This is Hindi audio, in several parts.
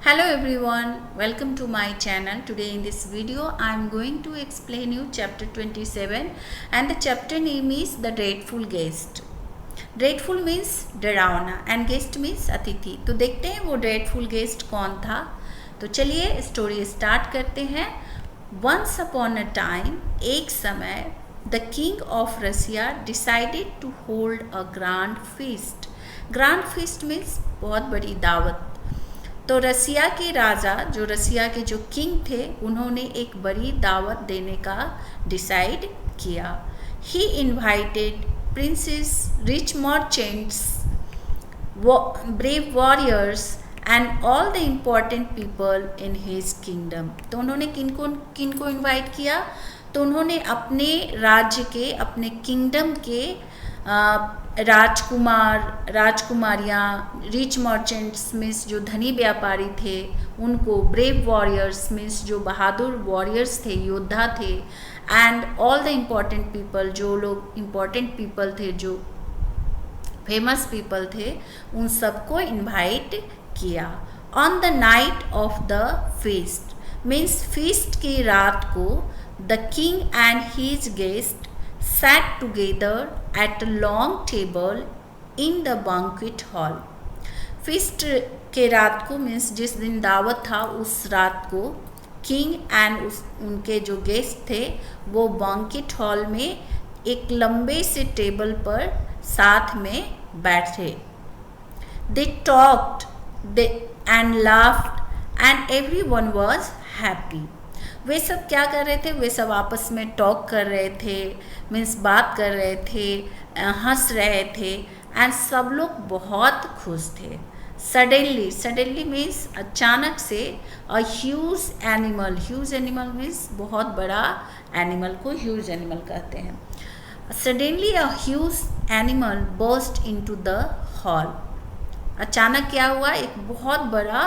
Hello everyone, welcome to my channel. Today in this video I am going to explain you chapter 27 and the chapter name is The Dreadful Guest. Dreadful means डरावना and guest means अतिथि. तो देखते हैं वो dreadful guest कौन था. तो चलिए स्टोरी स्टार्ट करते हैं. Once upon a time, एक समय the king of Russia decided to hold a grand feast. Grand feast means बहुत बड़ी दावत. तो रसिया के राजा जो रसिया के जो किंग थे उन्होंने एक बड़ी दावत देने का डिसाइड किया. ही invited princess, rich merchants, brave warriors and all the important people in his kingdom. तो उन्होंने किनको इन्वाइट किया? तो उन्होंने अपने राज्य के, अपने किंगडम के राजकुमारियाँ, रिच मर्चेंट्स मीन्स जो धनी व्यापारी थे उनको, ब्रेव वॉरियर्स मीन्स जो बहादुर वॉरियर्स थे, योद्धा थे, and all the important people, जो लोग इम्पॉर्टेंट पीपल थे, जो फेमस पीपल थे, उन सबको इन्वाइट किया. On the night of the feast means feast की रात को the king and his guest sat together at a long table in the banquet hall. Feast के रात को मीन्स जिस दिन दावत था उस रात को किंग एंड उनके जो गेस्ट थे वो बैंक्वेट हॉल में एक लंबे से टेबल पर साथ में बैठे. They talked and laughed and everyone was happy. वे सब क्या कर रहे थे? वे सब आपस में टॉक कर रहे थे, मीन्स बात कर रहे थे, हंस रहे थे, एंड सब लोग बहुत खुश थे. सडनली मीन्स अचानक से, ह्यूज एनिमल मीन्स बहुत बड़ा एनिमल को ह्यूज एनिमल कहते हैं. Suddenly a huge animal burst into the hall. अचानक क्या हुआ? एक बहुत बड़ा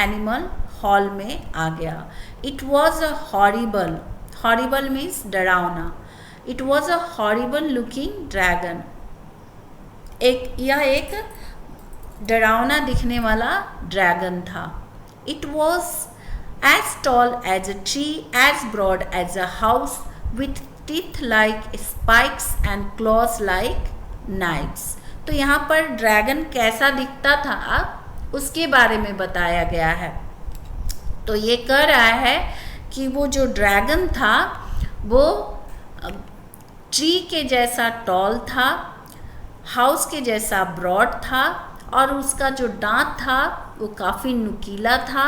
एनिमल हॉल में आ गया. It was a horrible means डरावना. It was a horrible looking dragon. यह एक डरावना दिखने वाला ड्रैगन था. It was as tall as a tree, as broad as a house, with teeth like spikes and claws like knifes. तो यहाँ पर ड्रैगन कैसा दिखता था उसके बारे में बताया गया है. तो ये कह रहा है कि वो जो ड्रैगन था वो ट्री के जैसा टॉल था, हाउस के जैसा ब्रॉड था, और उसका जो दांत था वो काफ़ी नुकीला था,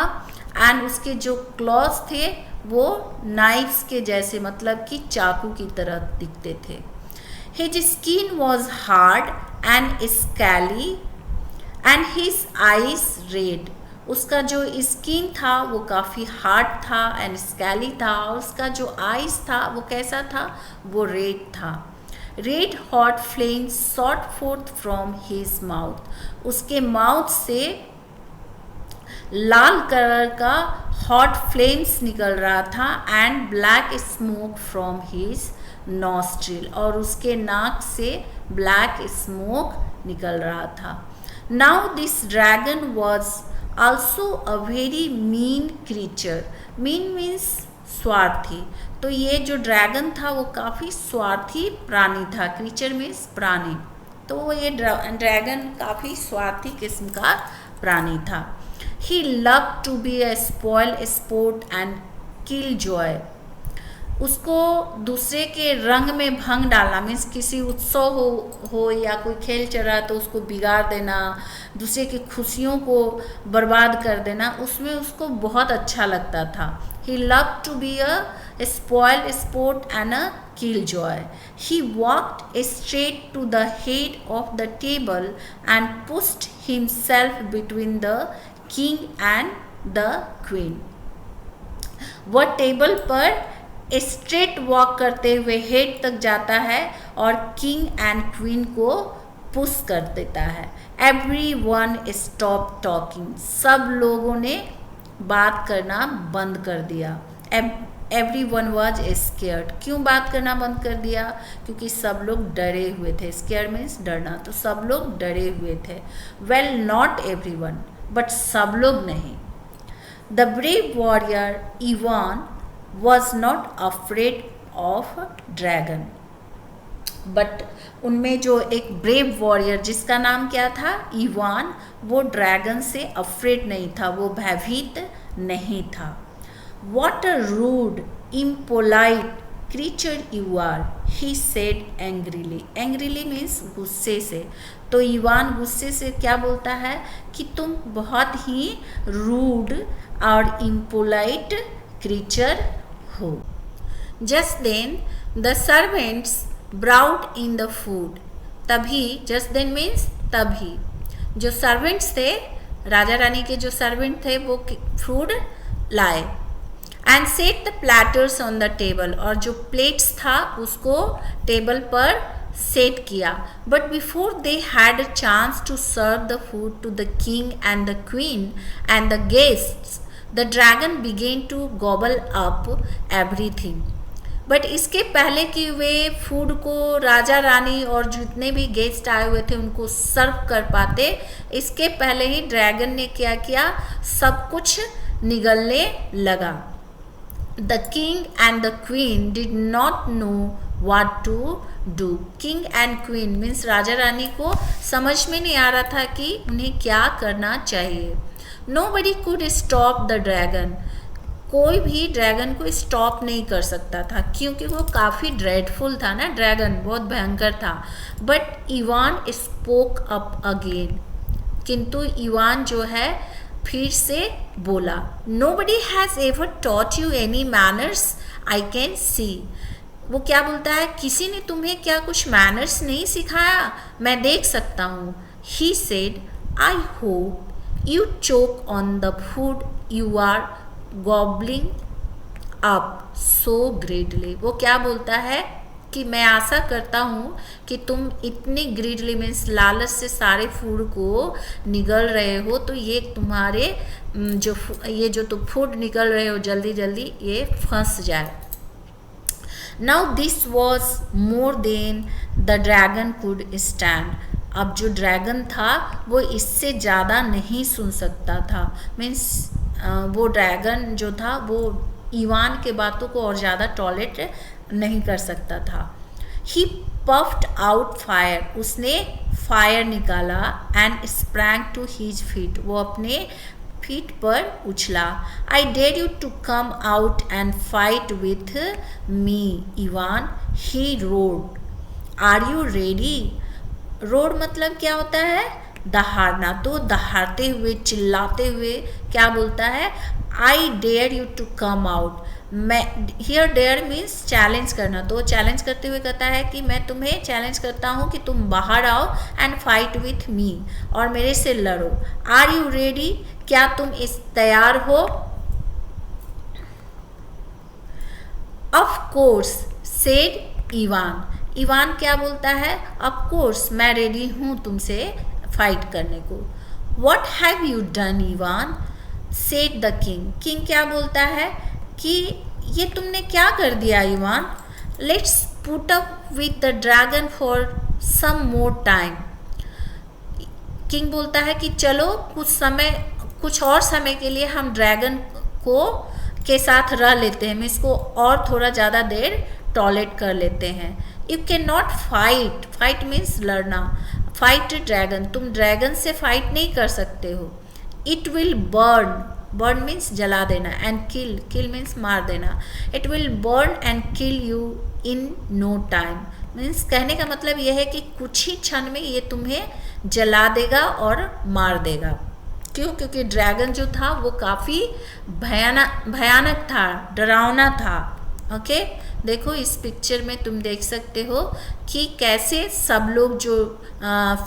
एंड उसके जो क्लॉज थे वो नाइफ्स के जैसे, मतलब कि चाकू की तरह दिखते थे. His skin was hard and स्कैली and his eyes red. उसका जो स्किन था वो काफ़ी हार्ड था एंड स्कैली था, और उसका जो आइज था वो कैसा था? वो रेड था. Red hot flames shot fourth from his mouth. उसके माउथ से लाल कलर का हॉट फ्लेम्स निकल रहा था, and black smoke from his nostril. और उसके नाक से ब्लैक स्मोक निकल रहा था. Now this dragon was also a very mean creature. mean means स्वार्थी. तो ये जो ड्रैगन था वो काफ़ी स्वार्थी प्राणी था. क्रीचर मीन्स प्राणी. तो ये ड्रैगन काफ़ी स्वार्थी किस्म का प्राणी था. He loved to be a spoil sport and kill joy. उसको दूसरे के रंग में भंग डालना मीन्स किसी उत्सव हो या कोई खेल चल रहा है तो उसको बिगाड़ देना, दूसरे की खुशियों को बर्बाद कर देना, उसमें उसको बहुत अच्छा लगता था. He love to be a spoilsport and a killjoy. He walked straight to the head of the table and pushed himself between the king and the queen. वह टेबल पर स्ट्रेट वॉक करते हुए हेड तक जाता है और किंग एंड क्वीन को पुश कर देता है. Everyone stop talking. सब लोगों ने बात करना बंद कर दिया. Everyone was scared. क्यों बात करना बंद कर दिया? क्योंकि सब लोग डरे हुए थे. स्केयर मीन्स डरना. तो सब लोग डरे हुए थे. वेल नॉट एवरीवन, बट सब लोग नहीं. The brave warrior Ivan was not afraid of dragon. But उनमें जो एक ब्रेव वॉरियर जिसका नाम क्या था, इवान, वो ड्रैगन से अफ्रेड नहीं था, वो भयभीत नहीं था. What a rude, impolite creature you are, he said angrily. Angrily means गुस्से से. तो इवान गुस्से से क्या बोलता है कि तुम बहुत ही रूड और impolite creature हो. Just then the servants brought in the food. तभी, just then means तभी, जो सर्वेंट्स थे, राजा रानी के जो सर्वेंट थे, वो फूड लाए. And set the platters on the table, और जो प्लेट्स था उसको टेबल पर सेट किया. But before they had a chance to serve the food to the king and the queen and the guests, the dragon began to gobble up everything. But इसके पहले कि वे फूड को राजा रानी और जितने भी गेस्ट आए हुए थे उनको सर्व कर पाते, इसके पहले ही ड्रैगन ने क्या किया, सब कुछ निगलने लगा. The king and the queen did not know what to do. King and queen means राजा रानी को समझ में नहीं आ रहा था कि उन्हें क्या करना चाहिए. Nobody could stop the dragon. कोई भी ड्रैगन को स्टॉप नहीं कर सकता था क्योंकि वो काफ़ी ड्रेडफुल था ना, ड्रैगन बहुत भयंकर था. But Ivan spoke up again. किंतु इवान जो है फिर से बोला. Nobody has ever taught you any manners I can see. वो क्या बोलता है, किसी ने तुम्हें क्या कुछ मैनर्स नहीं सिखाया, मैं देख सकता हूँ. He said I hope you choke on the food you are gobbling up so greedily. वो क्या बोलता है कि मैं आशा करता हूँ कि तुम इतनी ग्रीडली मीन्स लालच से सारे फूड को निगल रहे हो, तो ये तुम्हारे जो तुम फूड निकल रहे हो जल्दी जल्दी ये फंस जाए. Now this was more than the dragon could stand. अब जो ड्रैगन था वो इससे ज़्यादा नहीं सुन सकता था. मीन्स वो ड्रैगन जो था वो इवान के बातों को और ज़्यादा टॉलरेट नहीं कर सकता था. He puffed out fire. उसने फायर निकाला. And sprang to his feet. वो अपने फीट पर उछला. I dare you to come out and fight with me Ivan, he roared. Are you ready. Roared मतलब क्या होता है, दहाड़ना. तो दहाड़ते हुए चिल्लाते हुए क्या बोलता है, I dare you to come out. मैं, हियर डेयर मीन्स चैलेंज करना. तो चैलेंज करते हुए कहता है कि मैं तुम्हें चैलेंज करता हूँ कि तुम बाहर आओ एंड फाइट विथ मी, और मेरे से लड़ो. Are you ready. क्या तुम इस तैयार हो. Of course said Ivan. Ivan क्या बोलता है, ऑफ कोर्स मैं रेडी हूँ तुमसे फाइट करने को. What have you done Ivan said the king. King क्या बोलता है कि ये तुमने क्या कर दिया Ivan. Let's put up with the dragon for some more time. King बोलता है कि चलो कुछ और समय के लिए हम ड्रैगन के साथ रह लेते हैं, हम इसको और थोड़ा ज़्यादा देर टॉलरेट कर लेते हैं. You can not fight. Fight means लड़ना. Fight dragon. तुम ड्रैगन से फाइट नहीं कर सकते हो. It will burn. Burn means जला देना. And kill. किल मीन्स मार देना. It will burn and kill you in no time. Means कहने का मतलब यह है कि कुछ ही क्षण में ये तुम्हें जला देगा और मार देगा. क्यों, क्योंकि ड्रैगन जो था वो काफ़ी भयानक था, डरावना था. ओके देखो इस पिक्चर में तुम देख सकते हो कि कैसे सब लोग जो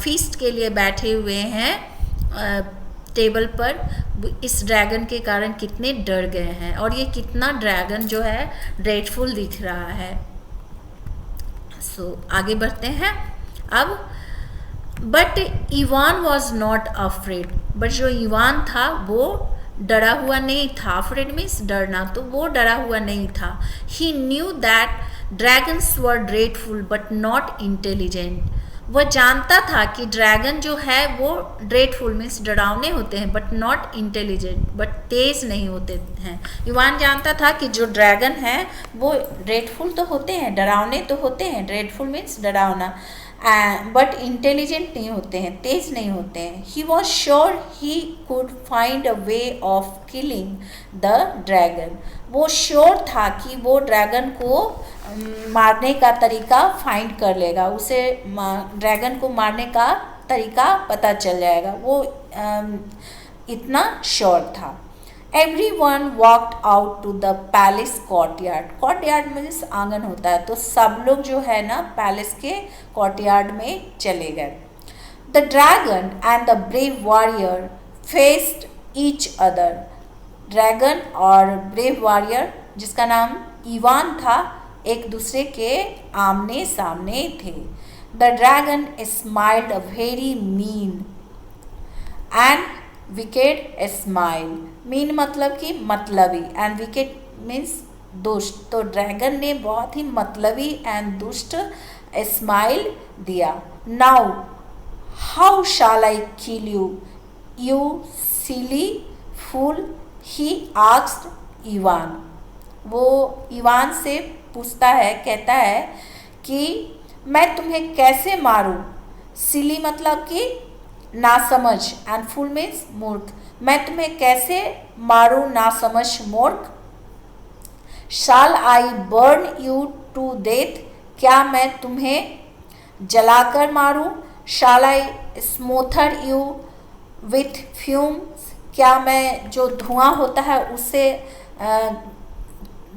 फीस्ट के लिए बैठे हुए हैं टेबल पर, इस ड्रैगन के कारण कितने डर गए हैं, और ये कितना ड्रैगन जो है ड्रेडफुल दिख रहा है. सो आगे बढ़ते हैं अब. But Ivan was not afraid. But जो इवान था वो डरा हुआ नहीं था. अफ्रेड मीन्स डरना, तो वो डरा हुआ नहीं था. He knew that dragons were dreadful but not intelligent. वह जानता था कि ड्रैगन जो है वो ड्रेडफुल मीन्स डरावने होते हैं, बट नॉट इंटेलिजेंट, बट तेज नहीं होते हैं। इवान जानता था कि जो ड्रैगन है वो ड्रेडफुल तो होते हैं, डरावने तो होते हैं, ड्रेडफुल मीन्स डरावना, बट इंटेलिजेंट नहीं होते हैं, तेज नहीं होते हैं। He was sure he could find a way of killing the dragon. वो श्योर था कि वो ड्रैगन को मारने का तरीका फाइंड कर लेगा, उसे ड्रैगन को मारने का तरीका पता चल जाएगा, वो इतना श्योर था। Everyone walked out to the palace courtyard. Courtyard means आंगन होता है, तो सब लोग जो है ना पैलेस के courtyard में चले गए। The dragon and the brave warrior faced each other. Dragon और ब्रेव वॉरियर जिसका नाम इवान था एक दूसरे के आमने सामने थे। The dragon smiled a very mean and wicked smile. Mean मतलब कि मतलबी, एंड विकेड मीन्स दुष्ट, तो ड्रैगन ने बहुत ही मतलबी एंड दुष्ट स्माइल दिया। Now how shall I kill you you silly fool, he asked Ivan. वो इवान से पूछता है, कहता है कि मैं तुम्हें कैसे मारूं। सिली मतलब कि नासमझ, एंड फूल मीन्स मूर्ख, मैं तुम्हें कैसे मारूं नासमझ मूर्ख। Shall I burn you to death, क्या मैं तुम्हें जलाकर मारूं। Shall I smother you with fumes, क्या मैं जो धुआं होता है उससे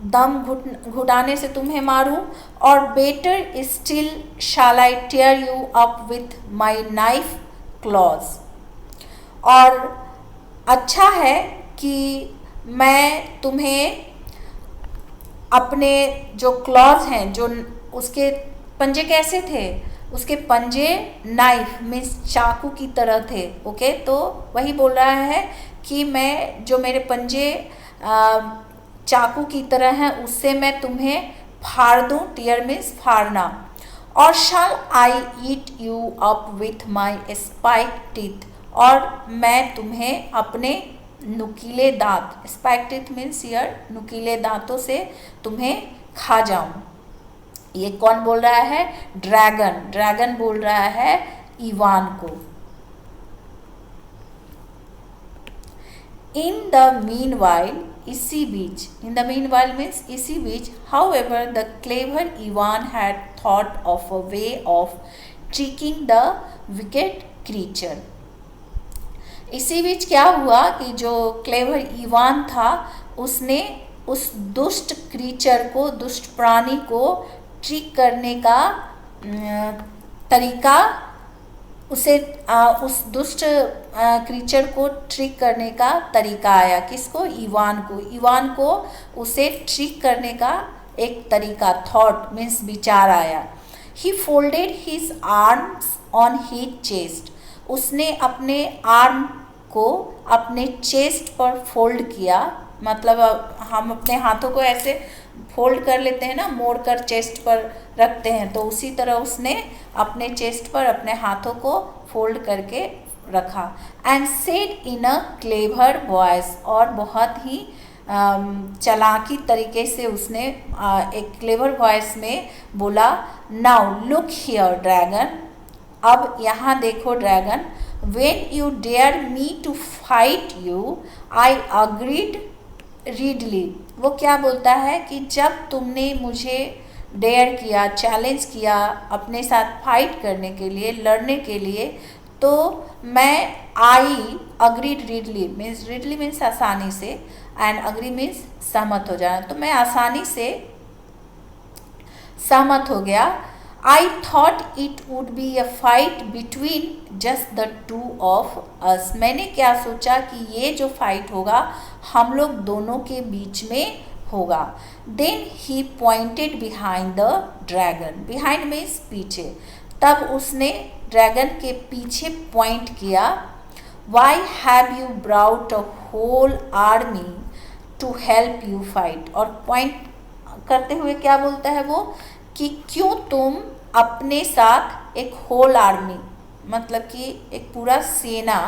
दम घुटाने से तुम्हें मारूं। और better still shall I tear you up with my knife claws, और अच्छा है कि मैं तुम्हें अपने जो क्लॉज हैं, जो उसके पंजे कैसे थे, उसके पंजे नाइफ मीन्स चाकू की तरह थे। ओके, तो वही बोल रहा है कि मैं जो मेरे पंजे चाकू की तरह हैं उससे मैं तुम्हें फाड़ दूँ, टीयर मीन्स फाड़ना। और shall I eat you up with my spike teeth, और मैं तुम्हें अपने नुकीले दांत, स्पाइक टीथ मीन्स ईयर, नुकीले दांतों से तुम्हें खा जाऊं। ये कौन बोल रहा है? ड्रैगन। ड्रैगन बोल रहा है इवान को। In the meanwhile, इसी बीच, in the meanwhile means इसी बीच, however, the clever Ivan had thought of a way of tricking the wicked creature. इसी बीच क्या हुआ कि जो क्लेवर इवान था उसने उस दुष्ट क्रीचर को, दुष्ट प्राणी को ट्रिक करने का तरीका, उसे उस दुष्ट क्रीचर को ट्रिक करने का तरीका आया। किसको? इवान को। इवान को उसे ट्रिक करने का एक तरीका, थॉट मीन्स विचार आया। He folded his arms on his chest, उसने अपने आर्म को अपने चेस्ट पर फोल्ड किया, मतलब हम अपने हाथों को ऐसे फोल्ड कर लेते हैं ना, मोड़ कर चेस्ट पर रखते हैं, तो उसी तरह उसने अपने चेस्ट पर अपने हाथों को फोल्ड करके रखा। And said in a clever voice, और बहुत ही चालाकी तरीके से उसने एक क्लेवर वॉइस में बोला, नाउ लुक हियर ड्रैगन, अब यहाँ देखो dragon, when you dare me to fight you I agreed readily. वो क्या बोलता है कि जब तुमने मुझे डेयर किया, चैलेंज किया अपने साथ फाइट करने के लिए, लड़ने के लिए, तो मैं आई agreed readily means, readily means आसानी से, एंड अग्री मीन्स सहमत हो जाना, तो मैं आसानी से सहमत हो गया। I thought it would be a fight between just the two of us, मैंने क्या सोचा कि ये जो फाइट होगा हम लोग दोनों के बीच में होगा। Then he pointed behind the dragon, behind means पीछे, तब उसने ड्रैगन के पीछे पॉइंट किया। Why have you brought a whole army to help you fight, और पॉइंट करते हुए क्या बोलता है वो कि क्यों तुम अपने साथ एक होल आर्मी, मतलब कि एक पूरा सेना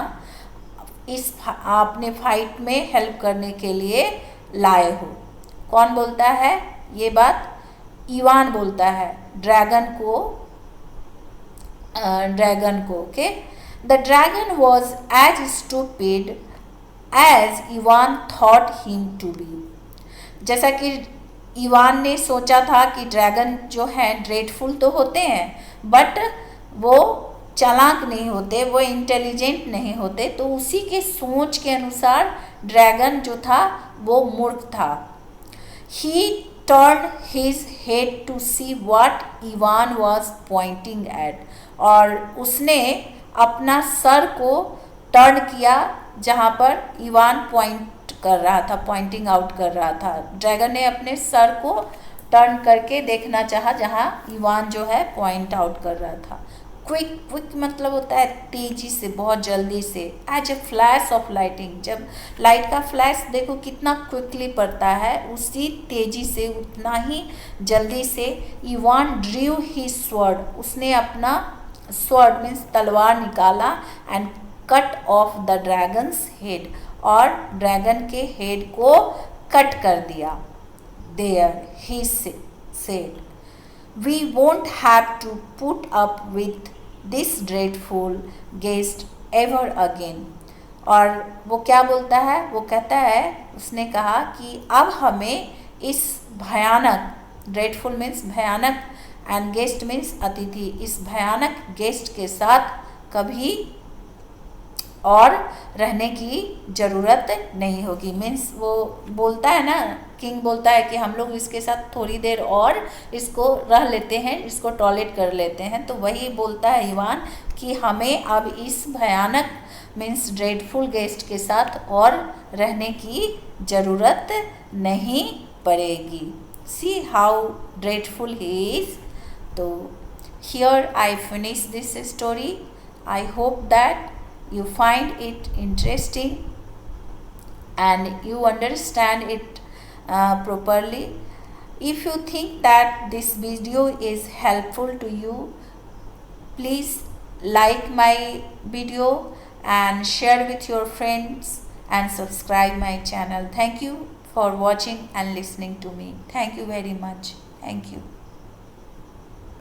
इस आपने फाइट में हेल्प करने के लिए लाए हो। कौन बोलता है ये बात? इवान बोलता है ड्रैगन को। Okay. The dragon was as stupid as Ivan thought him to be. जैसा कि इवान ने सोचा था कि ड्रैगन जो है ड्रेडफुल तो होते हैं, बट वो चालाक नहीं होते, वो इंटेलिजेंट नहीं होते, तो उसी के सोच के अनुसार ड्रैगन जो था वो मूर्ख था। ही turned his head to see what Ivan was pointing at, और उसने अपना सर को टर्न किया जहाँ पर इवान पॉइंट कर रहा था, पॉइंटिंग आउट कर रहा था। ड्रैगन ने अपने सर को टर्न करके देखना चाहा जहाँ इवान जो है पॉइंट आउट कर रहा था। क्विक मतलब होता है तेजी से, बहुत जल्दी से। As a flash of lighting, जब लाइट का फ्लैश देखो कितना क्विकली पड़ता है, उसी तेजी से, उतना ही जल्दी से इवान ड्रीव ही स्वॉर्ड, उसने अपना स्वॉर्ड मीन्स तलवार निकाला, and cut off the dragon's head, और ड्रैगन के हेड को कट कर दिया। There he said, we won't have to put up with this dreadful guest ever again। और वो क्या बोलता है? वो कहता है, उसने कहा कि अब हमें इस भयानक, ड्रेडफुल मीन्स भयानक, एंड गेस्ट मीन्स अतिथि, इस भयानक गेस्ट के साथ कभी और रहने की ज़रूरत नहीं होगी। मीन्स वो बोलता है ना, किंग बोलता है कि हम लोग इसके साथ थोड़ी देर और इसको रह लेते हैं, इसको टॉयलेट कर लेते हैं। तो वही बोलता है इवान कि हमें अब इस भयानक मीन्स ड्रेडफुल गेस्ट के साथ और रहने की ज़रूरत नहीं पड़ेगी। See how dreadful he is. तो here I finish this story. I hope that you find it interesting and you understand it properly. If you think that this video is helpful to you, please like my video and share with your friends and subscribe my channel. Thank you for watching and listening to me. Thank you very much. Thank you.